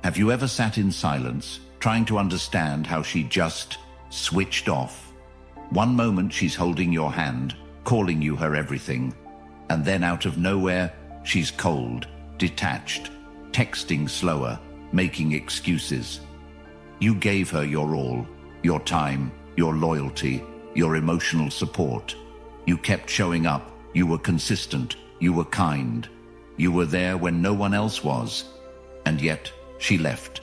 Have you ever sat in silence, trying to understand how she just switched off? One moment she's holding your hand, calling you her everything, and then out of nowhere, she's cold, detached, texting slower, making excuses. You gave her your all, your time, your loyalty, your emotional support. You kept showing up, you were consistent, you were kind. You were there when no one else was, and yet she left.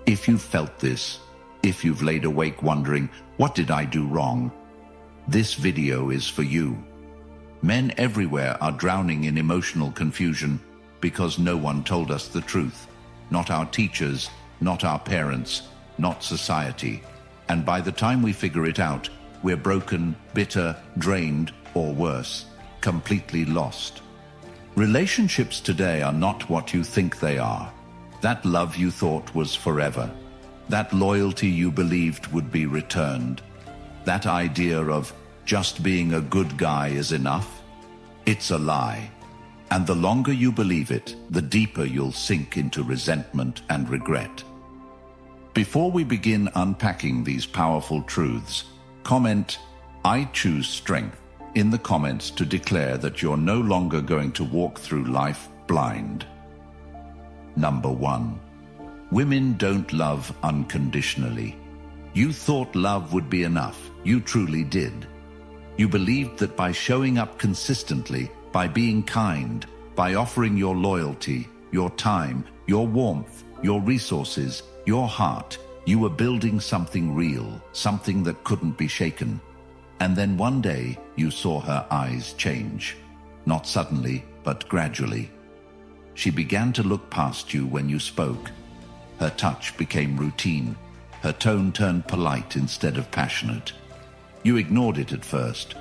If you've felt this, if you've laid awake wondering, what did I do wrong? This video is for you. Men everywhere are drowning in emotional confusion because no one told us the truth. Not our teachers, not our parents, not society. And by the time we figure it out, we're broken, bitter, drained, or worse, completely lost. Relationships today are not what you think they are. That love you thought was forever. That loyalty you believed would be returned. That idea of just being a good guy is enough. It's a lie. And the longer you believe it, the deeper you'll sink into resentment and regret. Before we begin unpacking these powerful truths, comment, "I choose strength," in the comments to declare that you're no longer going to walk through life blind. Number 1. Women don't love unconditionally. You thought love would be enough. You truly did. You believed that by showing up consistently, by being kind, by offering your loyalty, your time, your warmth, your resources, your heart, you were building something real, something that couldn't be shaken. And then one day, you saw her eyes change. Not suddenly, but gradually. She began to look past you when you spoke. Her touch became routine. Her tone turned polite instead of passionate. You ignored it at first,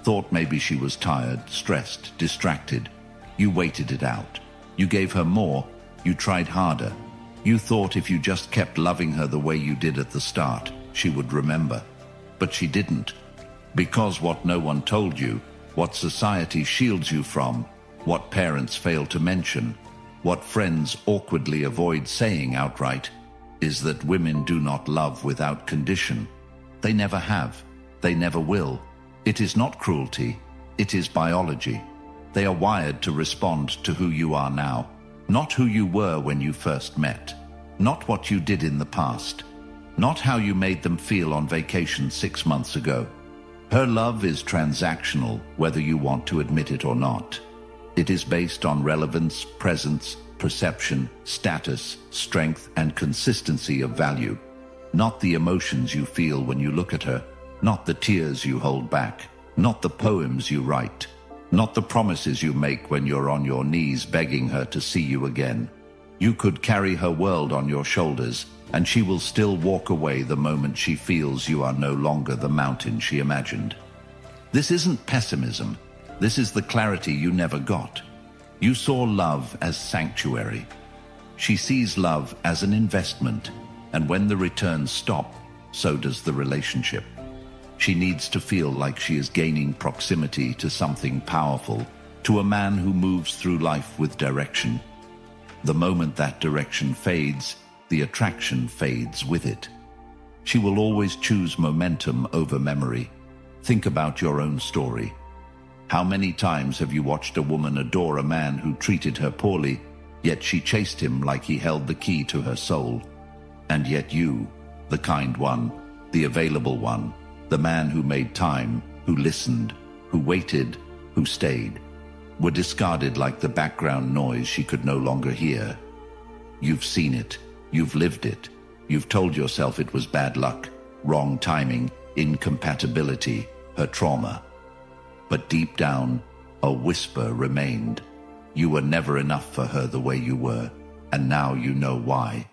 thought maybe she was tired, stressed, distracted. You waited it out. You gave her more. You tried harder. You thought if you just kept loving her the way you did at the start, she would remember. But she didn't. Because what no one told you, what society shields you from, what parents fail to mention, what friends awkwardly avoid saying outright, is that women do not love without condition. They never have. They never will. It is not cruelty. It is biology. They are wired to respond to who you are now, not who you were when you first met, not what you did in the past, not how you made them feel on vacation 6 months ago. Her love is transactional, whether you want to admit it or not. It is based on relevance, presence, perception, status, strength, and consistency of value. Not the emotions you feel when you look at her, not the tears you hold back, not the poems you write, not the promises you make when you're on your knees begging her to see you again. You could carry her world on your shoulders, and she will still walk away the moment she feels you are no longer the mountain she imagined. This isn't pessimism. This is the clarity you never got. You saw love as sanctuary. She sees love as an investment, and when the returns stop, so does the relationship. She needs to feel like she is gaining proximity to something powerful, to a man who moves through life with direction. The moment that direction fades, the attraction fades with it. She will always choose momentum over memory. Think about your own story. How many times have you watched a woman adore a man who treated her poorly, yet she chased him like he held the key to her soul? And yet you, the kind one, the available one, the man who made time, who listened, who waited, who stayed, were discarded like the background noise she could no longer hear. You've seen it. You've lived it. You've told yourself it was bad luck, wrong timing, incompatibility, her trauma. But deep down, a whisper remained. You were never enough for her the way you were, and now you know why.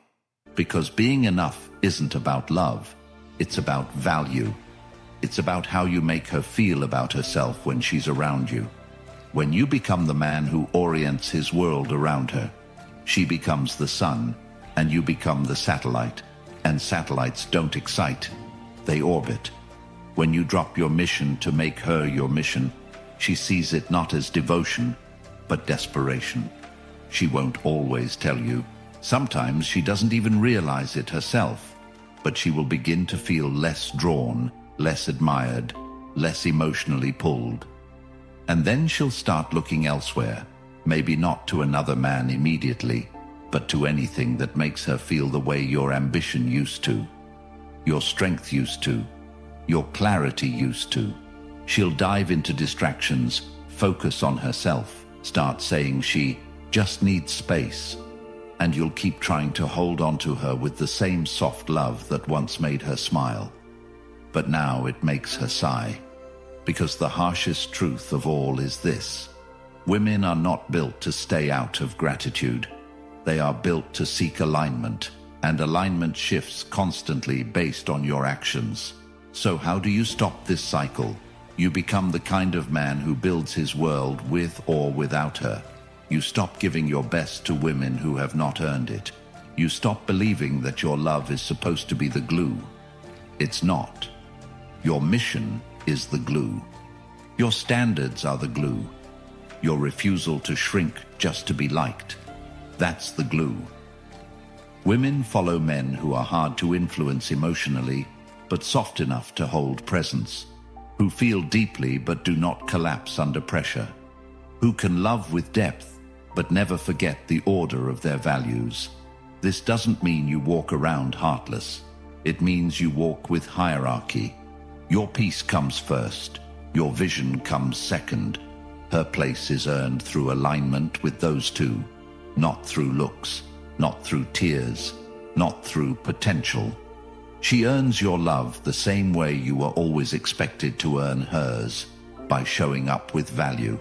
Because being enough isn't about love. It's about value. It's about how you make her feel about herself when she's around you. When you become the man who orients his world around her, she becomes the sun, and you become the satellite. And satellites don't excite, they orbit. When you drop your mission to make her your mission, she sees it not as devotion, but desperation. She won't always tell you. Sometimes she doesn't even realize it herself, but she will begin to feel less drawn, less admired, less emotionally pulled. And then she'll start looking elsewhere, maybe not to another man immediately, but to anything that makes her feel the way your ambition used to, your strength used to, your clarity used to. She'll dive into distractions, focus on herself, start saying she just needs space, and you'll keep trying to hold on to her with the same soft love that once made her smile. But now it makes her sigh, because the harshest truth of all is this: women are not built to stay out of gratitude. They are built to seek alignment, and alignment shifts constantly based on your actions. So how do you stop this cycle? You become the kind of man who builds his world with or without her. You stop giving your best to women who have not earned it. You stop believing that your love is supposed to be the glue. It's not. Your mission is the glue. Your standards are the glue. Your refusal to shrink just to be liked. That's the glue. Women follow men who are hard to influence emotionally, but soft enough to hold presence, who feel deeply but do not collapse under pressure, who can love with depth but never forget the order of their values. This doesn't mean you walk around heartless. It means you walk with hierarchy. Your peace comes first. Your vision comes second. Her place is earned through alignment with those two, not through looks, not through tears, not through potential. She earns your love the same way you were always expected to earn hers, by showing up with value.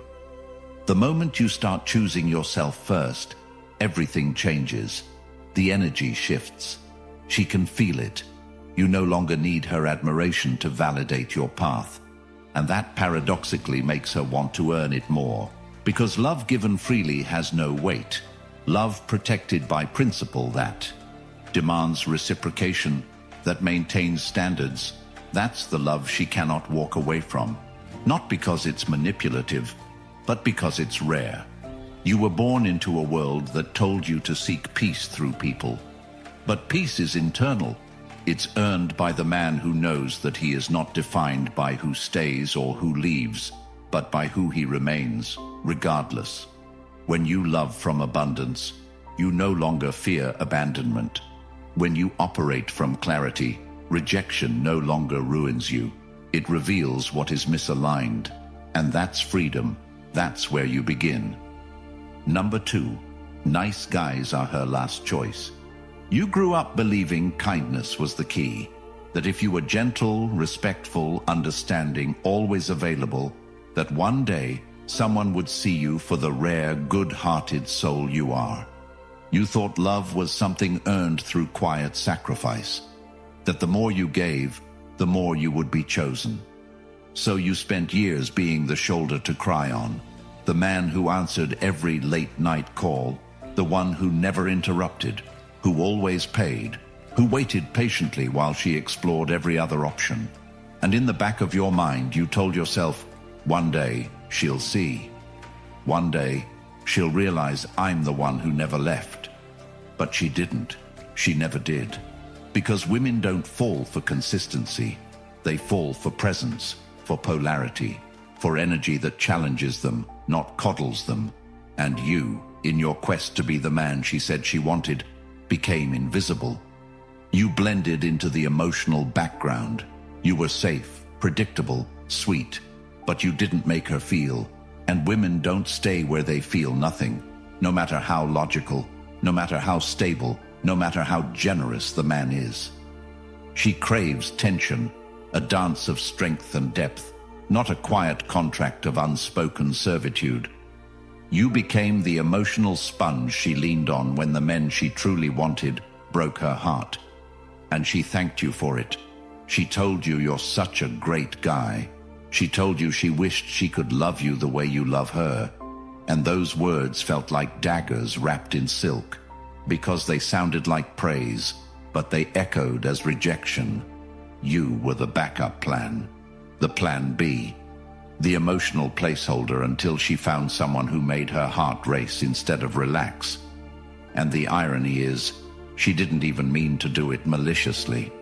The moment you start choosing yourself first, everything changes. The energy shifts. She can feel it. You no longer need her admiration to validate your path. And that paradoxically makes her want to earn it more. Because love given freely has no weight. Love protected by principle that demands reciprocation, that maintains standards. That's the love she cannot walk away from. Not because it's manipulative, but because it's rare. You were born into a world that told you to seek peace through people. But peace is internal. It's earned by the man who knows that he is not defined by who stays or who leaves, but by who he remains, regardless. When you love from abundance, you no longer fear abandonment. When you operate from clarity, rejection no longer ruins you. It reveals what is misaligned. And that's freedom. That's where you begin. Number 2, nice guys are her last choice. You grew up believing kindness was the key, that if you were gentle, respectful, understanding, always available, that one day someone would see you for the rare, good-hearted soul you are. You thought love was something earned through quiet sacrifice, that the more you gave, the more you would be chosen. So you spent years being the shoulder to cry on, the man who answered every late-night call, the one who never interrupted, who always paid, who waited patiently while she explored every other option. And in the back of your mind, you told yourself, one day she'll see. One day she'll realize I'm the one who never left. But she didn't. She never did. Because women don't fall for consistency. They fall for presence, for polarity, for energy that challenges them, not coddles them. And you, in your quest to be the man she said she wanted, became invisible. You blended into the emotional background. You were safe, predictable, sweet, but you didn't make her feel. And women don't stay where they feel nothing, no matter how logical, no matter how stable, no matter how generous the man is. She craves tension, a dance of strength and depth, not a quiet contract of unspoken servitude. You became the emotional sponge she leaned on when the men she truly wanted broke her heart. And she thanked you for it. She told you you're such a great guy. She told you she wished she could love you the way you love her. And those words felt like daggers wrapped in silk, because they sounded like praise, but they echoed as rejection. You were the backup plan, the plan B, the emotional placeholder until she found someone who made her heart race instead of relax. And the irony is, she didn't even mean to do it maliciously.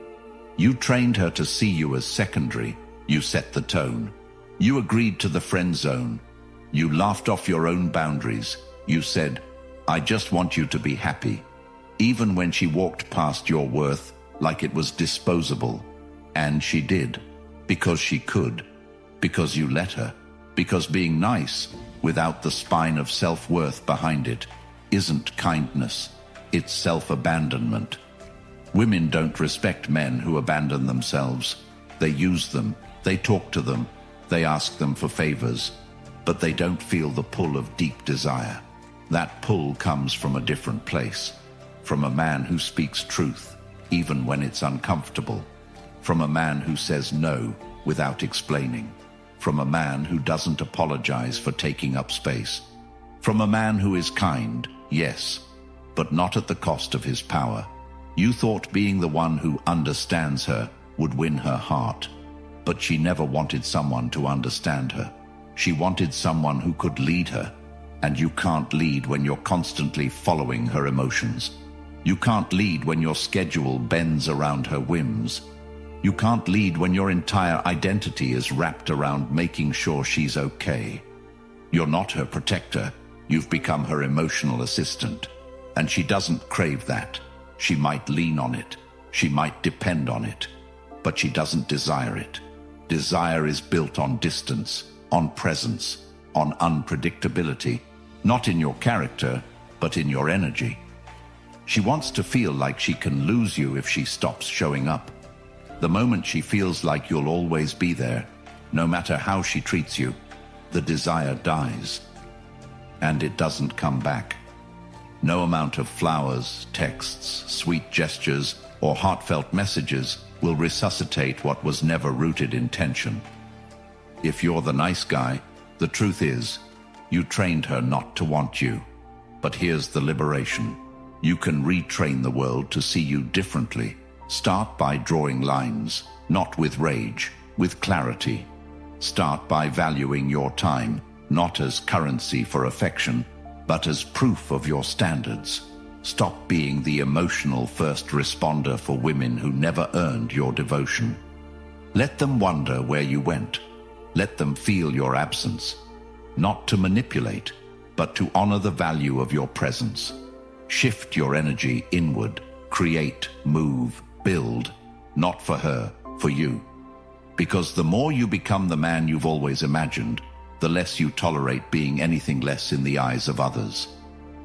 You trained her to see you as secondary. You set the tone. You agreed to the friend zone. You laughed off your own boundaries. You said, "I just want you to be happy." Even when she walked past your worth like it was disposable. And she did. Because she could. Because you let her. Because being nice, without the spine of self-worth behind it, isn't kindness. It's self-abandonment. Women don't respect men who abandon themselves. They use them. They talk to them. They ask them for favors. But they don't feel the pull of deep desire. That pull comes from a different place. From a man who speaks truth, even when it's uncomfortable. From a man who says no without explaining. From a man who doesn't apologize for taking up space. From a man who is kind, yes, but not at the cost of his power. You thought being the one who understands her would win her heart. But she never wanted someone to understand her. She wanted someone who could lead her. And you can't lead when you're constantly following her emotions. You can't lead when your schedule bends around her whims. You can't lead when your entire identity is wrapped around making sure she's okay. You're not her protector. You've become her emotional assistant. And she doesn't crave that. She might lean on it. She might depend on it. But she doesn't desire it. Desire is built on distance, on presence, on unpredictability. Not in your character, but in your energy. She wants to feel like she can lose you if she stops showing up. The moment she feels like you'll always be there, no matter how she treats you, the desire dies. And it doesn't come back. No amount of flowers, texts, sweet gestures, or heartfelt messages will resuscitate what was never rooted in tension. If you're the nice guy, the truth is, you trained her not to want you. But here's the liberation. You can retrain the world to see you differently. Start by drawing lines, not with rage, with clarity. Start by valuing your time, not as currency for affection, but as proof of your standards. Stop being the emotional first responder for women who never earned your devotion. Let them wonder where you went. Let them feel your absence. Not to manipulate, but to honor the value of your presence. Shift your energy inward. Create, move, build. Not for her, for you. Because the more you become the man you've always imagined, the less you tolerate being anything less in the eyes of others.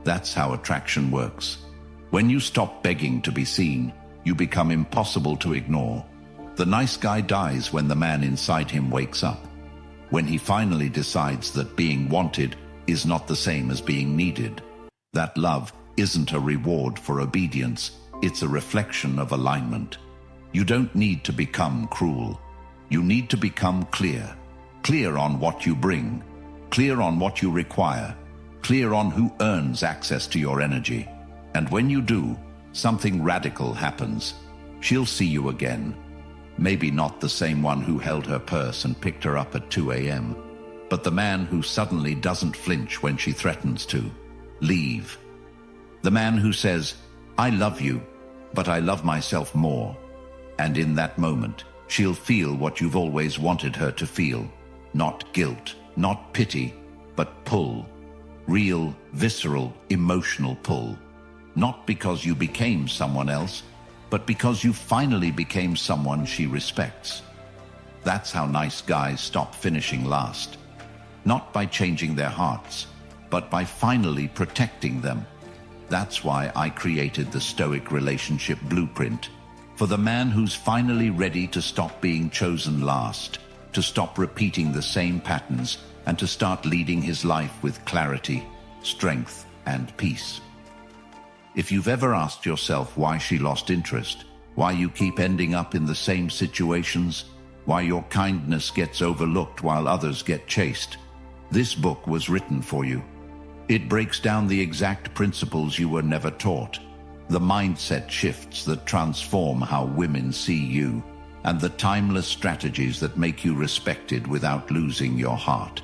That's how attraction works. When you stop begging to be seen, you become impossible to ignore. The nice guy dies when the man inside him wakes up. When he finally decides that being wanted is not the same as being needed. That love isn't a reward for obedience, it's a reflection of alignment. You don't need to become cruel. You need to become clear. Clear on what you bring. Clear on what you require. Clear on who earns access to your energy. And when you do, something radical happens. She'll see you again. Maybe not the same one who held her purse and picked her up at 2 a.m., but the man who suddenly doesn't flinch when she threatens to leave. The man who says, "I love you, but I love myself more." And in that moment, she'll feel what you've always wanted her to feel. Not guilt, not pity, but pull. Real, visceral, emotional pull. Not because you became someone else, but because you finally became someone she respects. That's how nice guys stop finishing last. Not by changing their hearts, but by finally protecting them. That's why I created the Stoic Relationship Blueprint. For the man who's finally ready to stop being chosen last, to stop repeating the same patterns, and to start leading his life with clarity, strength, and peace. If you've ever asked yourself why she lost interest, why you keep ending up in the same situations, why your kindness gets overlooked while others get chased, this book was written for you. It breaks down the exact principles you were never taught, the mindset shifts that transform how women see you, and the timeless strategies that make you respected without losing your heart.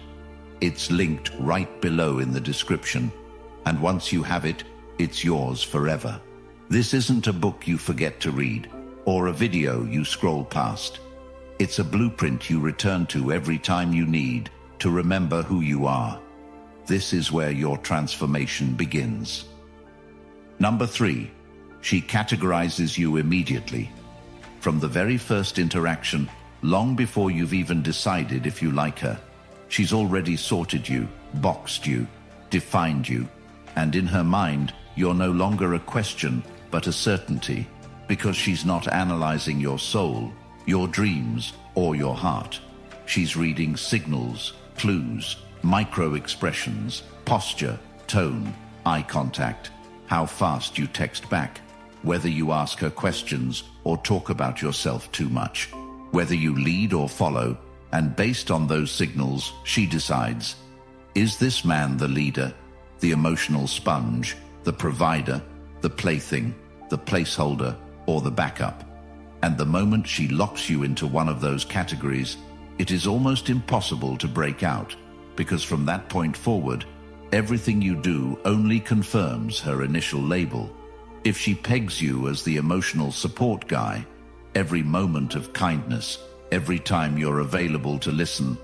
It's linked right below in the description, and once you have it, It's yours forever. This isn't a book you forget to read, or a video you scroll past. It's a blueprint you return to every time you need to remember who you are. This is where your transformation begins. Number 3, she categorizes you immediately. From the very first interaction, long before you've even decided if you like her, she's already sorted you, boxed you, defined you, and in her mind, you're no longer a question, but a certainty, because she's not analyzing your soul, your dreams, or your heart. She's reading signals, clues, micro-expressions, posture, tone, eye contact, how fast you text back, whether you ask her questions or talk about yourself too much, whether you lead or follow, and based on those signals, she decides, is this man the leader, the emotional sponge, the provider, the plaything, the placeholder, or the backup? And the moment she locks you into one of those categories, it is almost impossible to break out, because from that point forward, everything you do only confirms her initial label. If she pegs you as the emotional support guy, every moment of kindness, every time you're available to listen,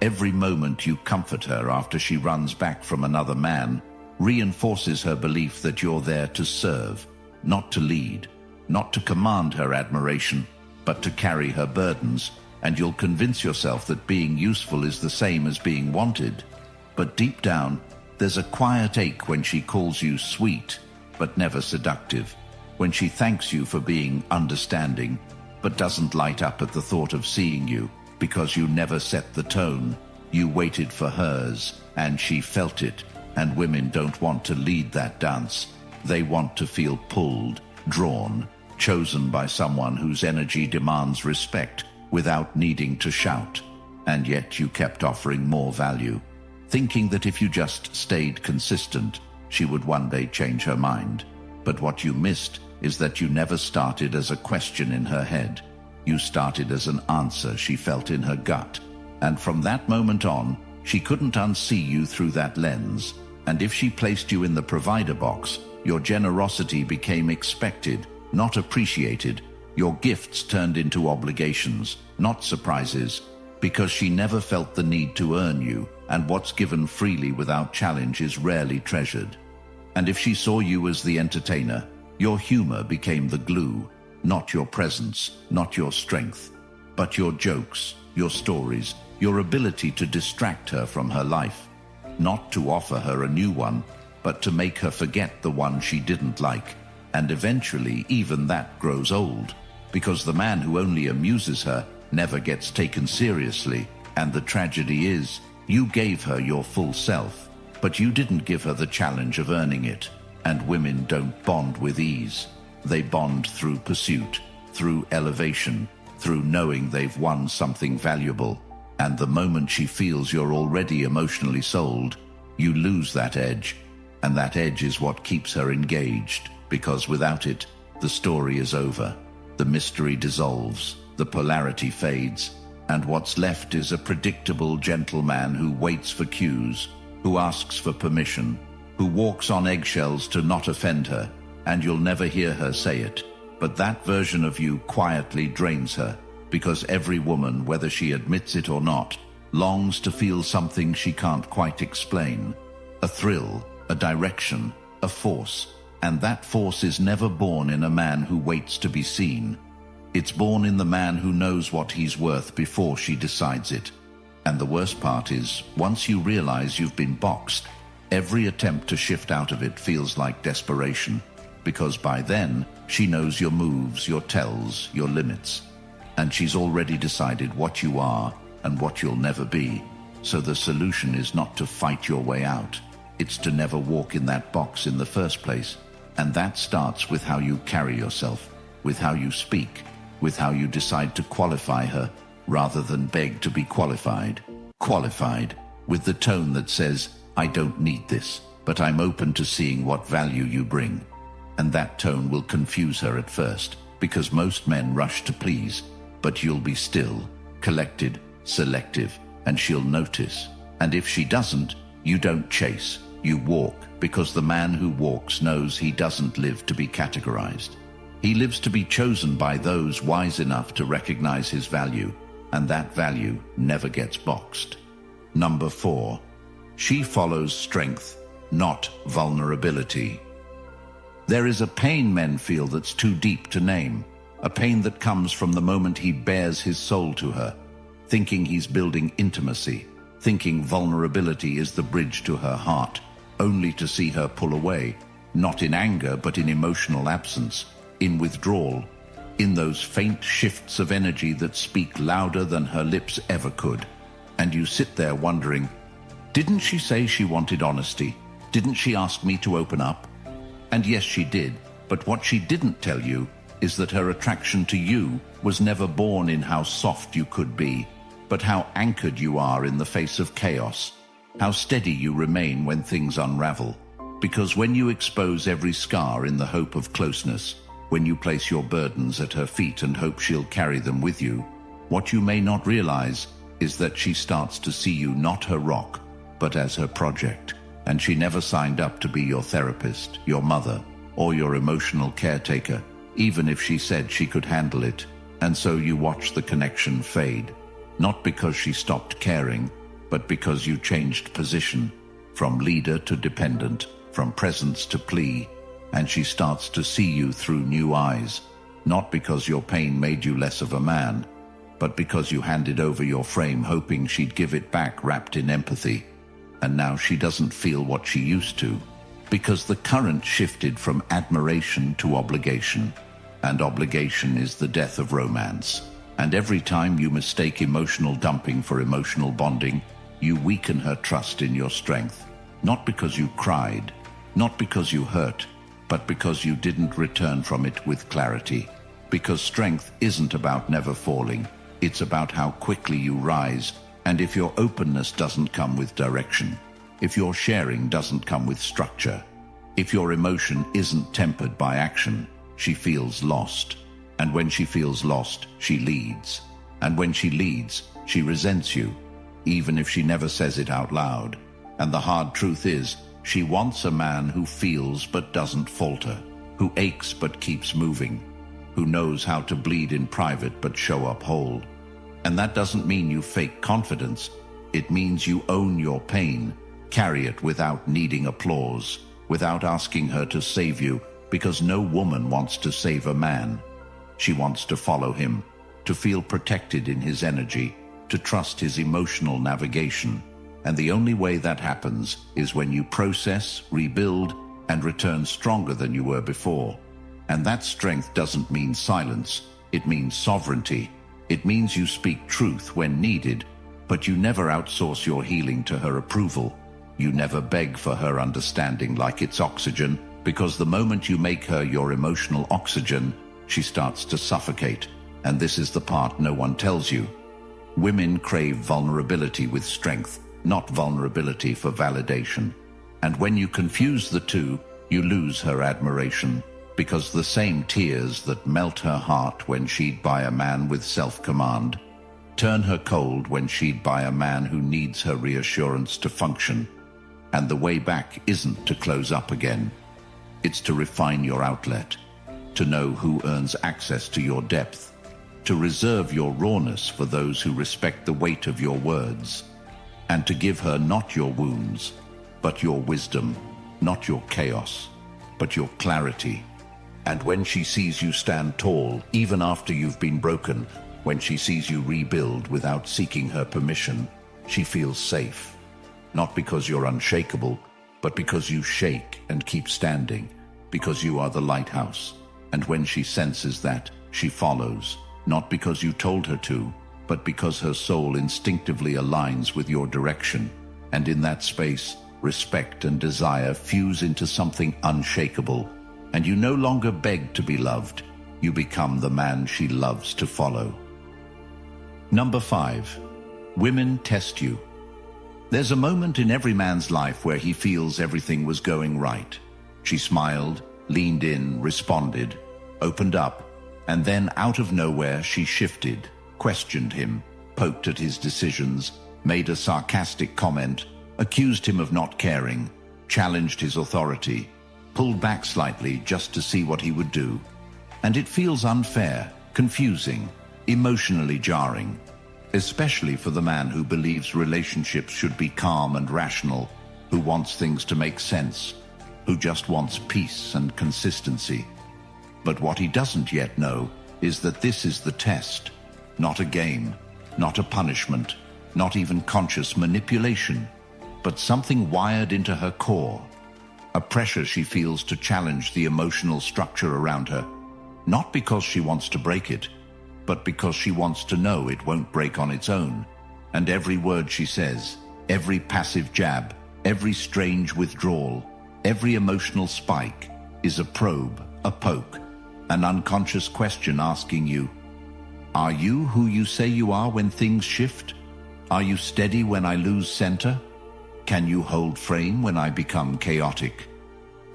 every moment you comfort her after she runs back from another man, reinforces her belief that you're there to serve, not to lead, not to command her admiration, but to carry her burdens, and you'll convince yourself that being useful is the same as being wanted. But deep down, there's a quiet ache when she calls you sweet, but never seductive, when she thanks you for being understanding, but doesn't light up at the thought of seeing you, because you never set the tone. You waited for hers, and she felt it, and women don't want to lead that dance. They want to feel pulled, drawn, chosen by someone whose energy demands respect without needing to shout. And yet you kept offering more value, thinking that if you just stayed consistent, she would one day change her mind. But what you missed is that you never started as a question in her head. You started as an answer she felt in her gut. And from that moment on, she couldn't unsee you through that lens. And if she placed you in the provider box, your generosity became expected, not appreciated. Your gifts turned into obligations, not surprises, because she never felt the need to earn you, and what's given freely without challenge is rarely treasured. And if she saw you as the entertainer, your humor became the glue, not your presence, not your strength, but your jokes, your stories, your ability to distract her from her life, not to offer her a new one, but to make her forget the one she didn't like. And eventually even that grows old, because the man who only amuses her never gets taken seriously. And the tragedy is, you gave her your full self, but you didn't give her the challenge of earning it. And women don't bond with ease. They bond through pursuit, through elevation, through knowing they've won something valuable. And the moment she feels you're already emotionally sold, you lose that edge. And that edge is what keeps her engaged, because without it, the story is over. The mystery dissolves, the polarity fades, and what's left is a predictable gentleman who waits for cues, who asks for permission, who walks on eggshells to not offend her, and you'll never hear her say it. But that version of you quietly drains her, because every woman, whether she admits it or not, longs to feel something she can't quite explain. A thrill, a direction, a force. And that force is never born in a man who waits to be seen. It's born in the man who knows what he's worth before she decides it. And the worst part is, once you realize you've been boxed, every attempt to shift out of it feels like desperation, because by then, she knows your moves, your tells, your limits. And she's already decided what you are and what you'll never be. So the solution is not to fight your way out. It's to never walk in that box in the first place. And that starts with how you carry yourself, with how you speak, with how you decide to qualify her, rather than beg to be qualified. Qualified, with the tone that says, I don't need this, but I'm open to seeing what value you bring. And that tone will confuse her at first, because most men rush to please, but you'll be still, collected, selective, and she'll notice. And if she doesn't, you don't chase. You walk because the man who walks knows he doesn't live to be categorized. He lives to be chosen by those wise enough to recognize his value, and that value never gets boxed. Number 4. She follows strength, not vulnerability. There is a pain men feel that's too deep to name, a pain that comes from the moment he bares his soul to her, thinking he's building intimacy, thinking vulnerability is the bridge to her heart, only to see her pull away, not in anger but in emotional absence, in withdrawal, in those faint shifts of energy that speak louder than her lips ever could. And you sit there wondering, didn't she say she wanted honesty? Didn't she ask me to open up? And yes, she did, but what she didn't tell you is that her attraction to you was never born in how soft you could be, but how anchored you are in the face of chaos, how steady you remain when things unravel. Because when you expose every scar in the hope of closeness, when you place your burdens at her feet and hope she'll carry them with you, what you may not realize is that she starts to see you not her rock, but as her project. And she never signed up to be your therapist, your mother, or your emotional caretaker, even if she said she could handle it. And so you watch the connection fade, not because she stopped caring, but because you changed position, from leader to dependent, from presence to plea, and she starts to see you through new eyes, not because your pain made you less of a man, but because you handed over your frame hoping she'd give it back wrapped in empathy. And now she doesn't feel what she used to, because the current shifted from admiration to obligation, and obligation is the death of romance. And every time you mistake emotional dumping for emotional bonding, you weaken her trust in your strength, not because you cried, not because you hurt, but because you didn't return from it with clarity. Because strength isn't about never falling, it's about how quickly you rise. And if your openness doesn't come with direction, if your sharing doesn't come with structure, if your emotion isn't tempered by action, she feels lost. And when she feels lost, she leads. And when she leads, she resents you, even if she never says it out loud. And the hard truth is, she wants a man who feels but doesn't falter, who aches but keeps moving, who knows how to bleed in private but show up whole. And that doesn't mean you fake confidence. It means you own your pain, carry it without needing applause, without asking her to save you, because no woman wants to save a man. She wants to follow him, to feel protected in his energy, to trust his emotional navigation. And the only way that happens is when you process, rebuild, and return stronger than you were before. And that strength doesn't mean silence, it means sovereignty. It means you speak truth when needed, but you never outsource your healing to her approval. You never beg for her understanding like it's oxygen, because the moment you make her your emotional oxygen, she starts to suffocate. And this is the part no one tells you. Women crave vulnerability with strength, not vulnerability for validation. And when you confuse the two, you lose her admiration. Because the same tears that melt her heart when she'd buy a man with self-command turn her cold when she'd buy a man who needs her reassurance to function. And the way back isn't to close up again. It's to refine your outlet, to know who earns access to your depth, to reserve your rawness for those who respect the weight of your words, and to give her not your wounds, but your wisdom, not your chaos, but your clarity. And when she sees you stand tall, even after you've been broken, when she sees you rebuild without seeking her permission, she feels safe. Not because you're unshakable, but because you shake and keep standing, because you are the lighthouse. And when she senses that, she follows, not because you told her to, but because her soul instinctively aligns with your direction. And in that space, respect and desire fuse into something unshakable. And you no longer beg to be loved, you become the man she loves to follow. Number 5, women test you. There's a moment in every man's life where he feels everything was going right. She smiled, leaned in, responded, opened up, and then out of nowhere she shifted, questioned him, poked at his decisions, made a sarcastic comment, accused him of not caring, challenged his authority, pulled back slightly just to see what he would do. And it feels unfair, confusing, emotionally jarring, especially for the man who believes relationships should be calm and rational, who wants things to make sense, who just wants peace and consistency. But what he doesn't yet know is that this is the test, not a game, not a punishment, not even conscious manipulation, but something wired into her core, a pressure she feels to challenge the emotional structure around her, not because she wants to break it, but because she wants to know it won't break on its own. And every word she says, every passive jab, every strange withdrawal, every emotional spike is a probe, a poke, an unconscious question asking you, are you who you say you are when things shift? Are you steady when I lose center? Can you hold frame when I become chaotic?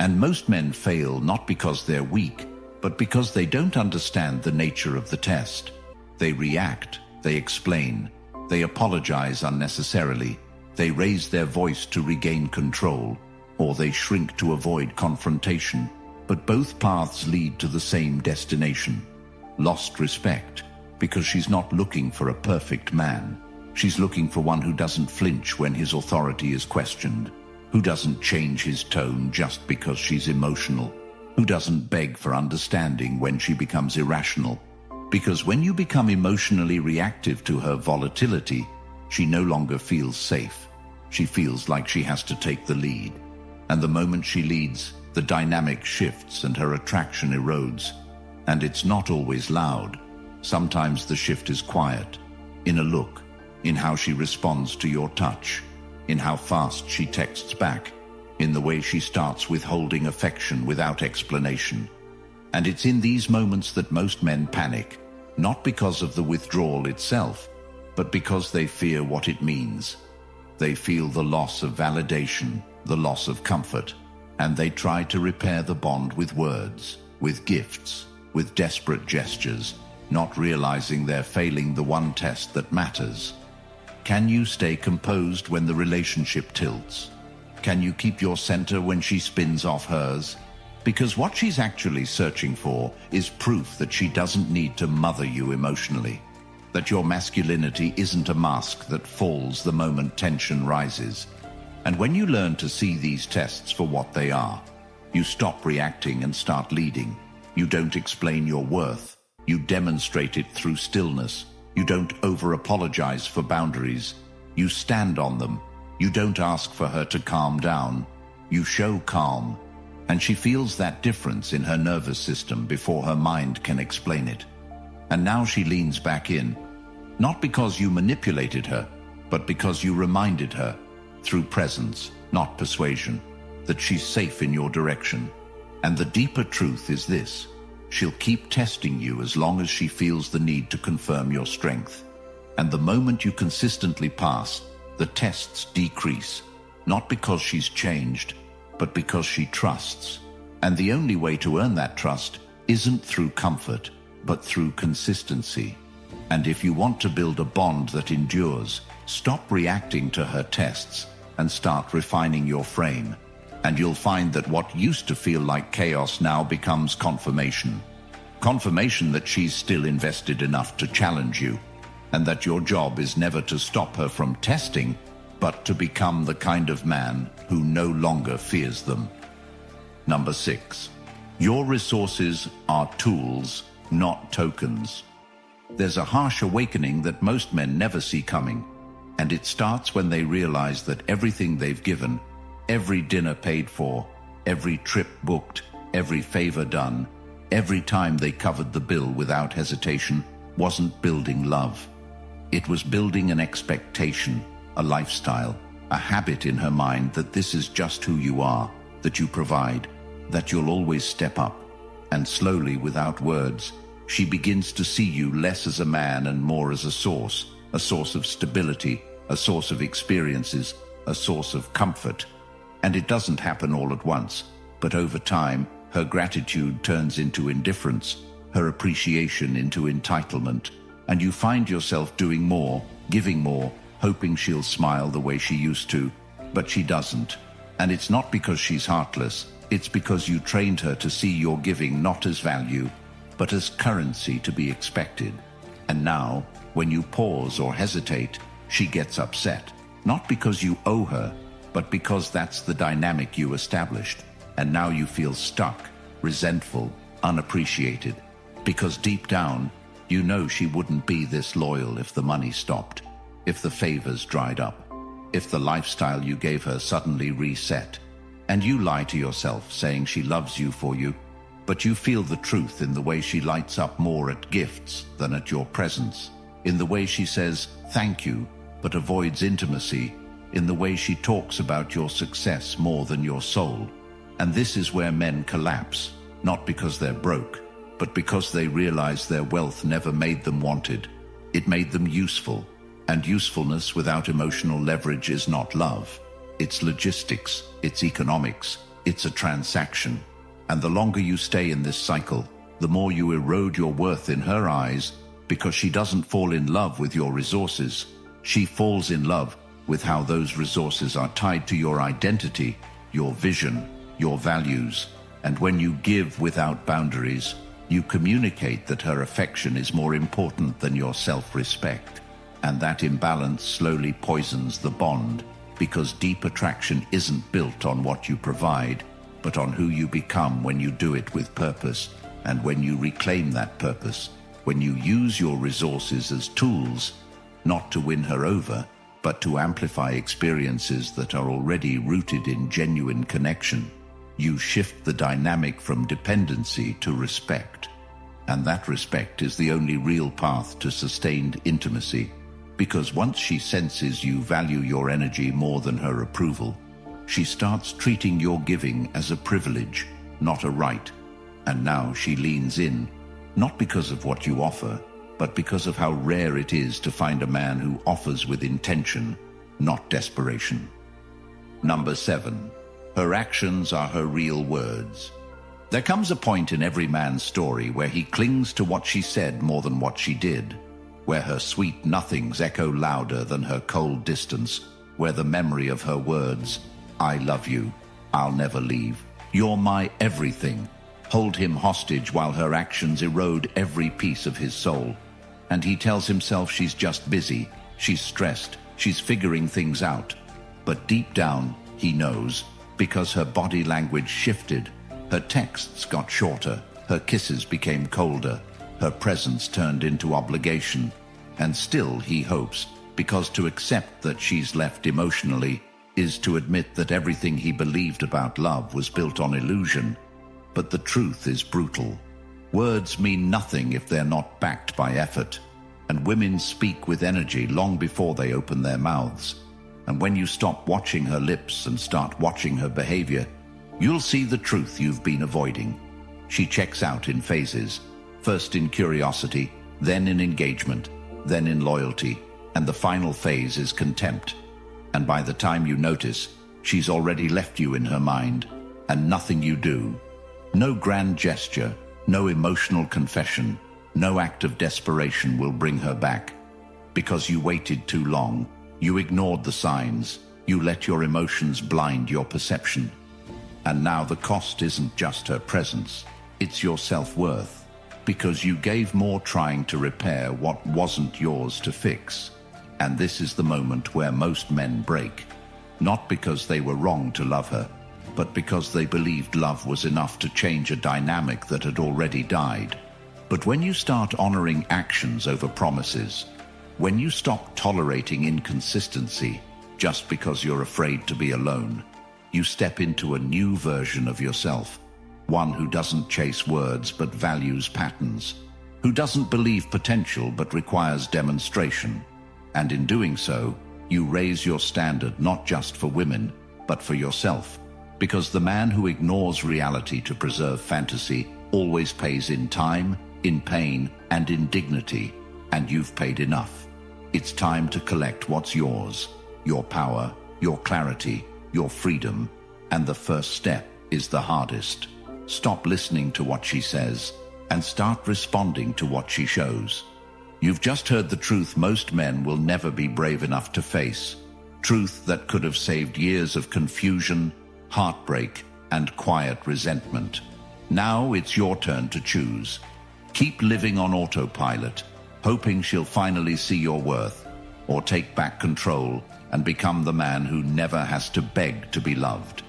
And most men fail not because they're weak, but because they don't understand the nature of the test. They react, they explain, they apologize unnecessarily, they raise their voice to regain control, or they shrink to avoid confrontation. But both paths lead to the same destination: lost respect, because she's not looking for a perfect man. She's looking for one who doesn't flinch when his authority is questioned, who doesn't change his tone just because she's emotional, who doesn't beg for understanding when she becomes irrational. Because when you become emotionally reactive to her volatility, she no longer feels safe. She feels like she has to take the lead. And the moment she leads, the dynamic shifts and her attraction erodes. And it's not always loud. Sometimes the shift is quiet, in a look, in how she responds to your touch, in how fast she texts back, in the way she starts withholding affection without explanation. And it's in these moments that most men panic, not because of the withdrawal itself, but because they fear what it means. They feel the loss of validation, the loss of comfort, and they try to repair the bond with words, with gifts, with desperate gestures, not realizing they're failing the one test that matters. Can you stay composed when the relationship tilts? Can you keep your center when she spins off hers? Because what she's actually searching for is proof that she doesn't need to mother you emotionally, that your masculinity isn't a mask that falls the moment tension rises. And when you learn to see these tests for what they are, you stop reacting and start leading. You don't explain your worth. You demonstrate it through stillness. You don't over-apologize for boundaries. You stand on them. You don't ask for her to calm down. You show calm. And she feels that difference in her nervous system before her mind can explain it. And now she leans back in, not because you manipulated her, but because you reminded her, through presence, not persuasion, that she's safe in your direction. And the deeper truth is this: she'll keep testing you as long as she feels the need to confirm your strength. And the moment you consistently pass, the tests decrease, not because she's changed, but because she trusts. And the only way to earn that trust isn't through comfort, but through consistency. And if you want to build a bond that endures, stop reacting to her tests and start refining your frame. And you'll find that what used to feel like chaos now becomes confirmation. Confirmation that she's still invested enough to challenge you, and that your job is never to stop her from testing, but to become the kind of man who no longer fears them. Number 6. Your resources are tools, not tokens. There's a harsh awakening that most men never see coming, and it starts when they realize that everything they've given, every dinner paid for, every trip booked, every favor done, every time they covered the bill without hesitation, wasn't building love. It was building an expectation, a lifestyle, a habit in her mind that this is just who you are, that you provide, that you'll always step up. And slowly, without words, she begins to see you less as a man and more as a source of stability, a source of experiences, a source of comfort. And it doesn't happen all at once, but over time, her gratitude turns into indifference, her appreciation into entitlement, and you find yourself doing more, giving more, hoping she'll smile the way she used to, but she doesn't. And it's not because she's heartless, it's because you trained her to see your giving not as value, but as currency to be expected. And now, when you pause or hesitate, she gets upset. Not because you owe her, but because that's the dynamic you established. And now you feel stuck, resentful, unappreciated. Because deep down, you know she wouldn't be this loyal if the money stopped, if the favors dried up, if the lifestyle you gave her suddenly reset. And you lie to yourself saying she loves you for you, but you feel the truth in the way she lights up more at gifts than at your presence, in the way she says thank you but avoids intimacy, in the way she talks about your success more than your soul. And this is where men collapse, not because they're broke, but because they realize their wealth never made them wanted. It made them useful, and usefulness without emotional leverage is not love. It's logistics, it's economics, it's a transaction. And the longer you stay in this cycle, the more you erode your worth in her eyes, because she doesn't fall in love with your resources. She falls in love with how those resources are tied to your identity, your vision, your values. And when you give without boundaries, you communicate that her affection is more important than your self-respect. And that imbalance slowly poisons the bond, because deep attraction isn't built on what you provide, but on who you become when you do it with purpose, and when you reclaim that purpose, when you use your resources as tools, not to win her over, but to amplify experiences that are already rooted in genuine connection. You shift the dynamic from dependency to respect. And that respect is the only real path to sustained intimacy, because once she senses you value your energy more than her approval, she starts treating your giving as a privilege, not a right. And now she leans in, not because of what you offer, but because of how rare it is to find a man who offers with intention, not desperation. Number 7. Her actions are her real words. There comes a point in every man's story where he clings to what she said more than what she did, where her sweet nothings echo louder than her cold distance, where the memory of her words, "I love you, I'll never leave, you're my everything," hold him hostage while her actions erode every piece of his soul. And he tells himself she's just busy, she's stressed, she's figuring things out. But deep down, he knows, because her body language shifted, her texts got shorter, her kisses became colder, her presence turned into obligation. And still he hopes, because to accept that she's left emotionally is to admit that everything he believed about love was built on illusion. But the truth is brutal. Words mean nothing if they're not backed by effort. And women speak with energy long before they open their mouths. And when you stop watching her lips and start watching her behavior, you'll see the truth you've been avoiding. She checks out in phases, first in curiosity, then in engagement, then in loyalty, and the final phase is contempt. And by the time you notice, she's already left you in her mind, and nothing you do, no grand gesture, no emotional confession, no act of desperation will bring her back. Because you waited too long, you ignored the signs, you let your emotions blind your perception. And now the cost isn't just her presence, it's your self-worth, because you gave more trying to repair what wasn't yours to fix. And this is the moment where most men break, not because they were wrong to love her, but because they believed love was enough to change a dynamic that had already died. But when you start honoring actions over promises, when you stop tolerating inconsistency just because you're afraid to be alone, you step into a new version of yourself, one who doesn't chase words but values patterns, who doesn't believe potential but requires demonstration. And in doing so, you raise your standard not just for women, but for yourself. Because the man who ignores reality to preserve fantasy always pays in time, in pain, and in dignity, and you've paid enough. It's time to collect what's yours, your power, your clarity, your freedom, and the first step is the hardest. Stop listening to what she says and start responding to what she shows. You've just heard the truth most men will never be brave enough to face. Truth that could have saved years of confusion, heartbreak, and quiet resentment. Now it's your turn to choose. Keep living on autopilot, hoping she'll finally see your worth, or take back control and become the man who never has to beg to be loved.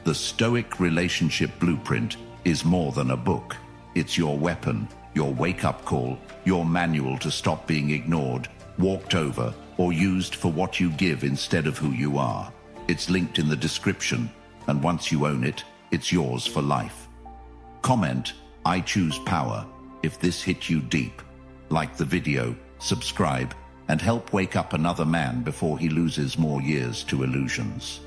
The Stoic relationship blueprint is more than a book. It's your weapon, your wake-up call, your manual to stop being ignored, walked over, or used for what you give instead of who you are. It's linked in the description, and once you own it, it's yours for life. Comment, "I choose power," if this hit you deep. Like the video, subscribe, and help wake up another man before he loses more years to illusions.